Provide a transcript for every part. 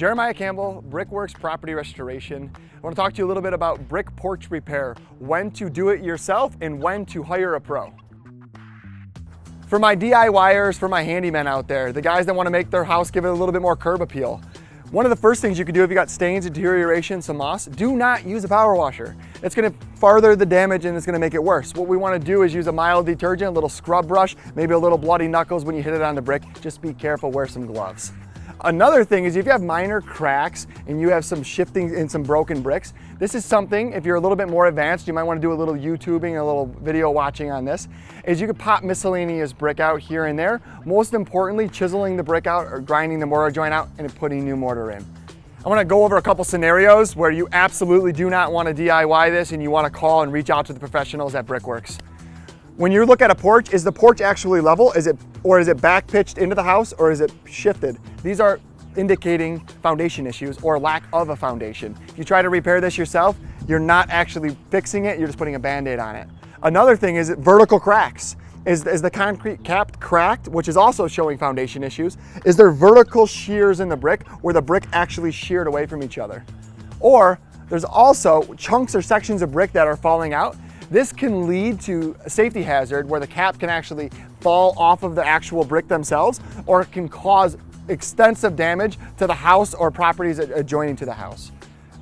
Jeremiah Campbell, Brickworks Property Restoration. I want to talk to you a little bit about brick porch repair, when to do it yourself and when to hire a pro. For my DIYers, for my handymen out there, the guys that want to make their house give it a little bit more curb appeal. One of the first things you can do if you got stains, deterioration, some moss, do not use a power washer. It's going to further the damage and it's going to make it worse. What we want to do is use a mild detergent, a little scrub brush, maybe a little bloody knuckles when you hit it on the brick. Just be careful, wear some gloves. Another thing is if you have minor cracks and you have some shifting in some broken bricks, this is something, if you're a little bit more advanced, you might want to do a little YouTubing, a little video watching on this, is you could pop miscellaneous brick out here and there. Most importantly, chiseling the brick out or grinding the mortar joint out and putting new mortar in. I want to go over a couple scenarios where you absolutely do not want to DIY this and you want to call and reach out to the professionals at Brickworks. When you look at a porch, is the porch actually level? Is it back pitched into the house or is it shifted? These are indicating foundation issues or lack of a foundation. If you try to repair this yourself, you're not actually fixing it, you're just putting a Band-Aid on it. Another thing is vertical cracks. Is the concrete cap cracked, which is also showing foundation issues? Is there vertical shears in the brick where the brick actually sheared away from each other? Or there's also chunks or sections of brick that are falling out. This can lead to a safety hazard where the cap can actually fall off of the actual brick themselves, or it can cause extensive damage to the house or properties adjoining to the house.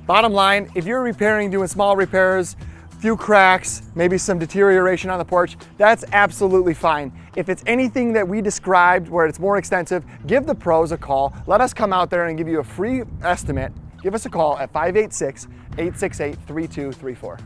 Bottom line, if you're repairing, doing small repairs, few cracks, maybe some deterioration on the porch, that's absolutely fine. If it's anything that we described where it's more extensive, give the pros a call. Let us come out there and give you a free estimate. Give us a call at 586-868-3234.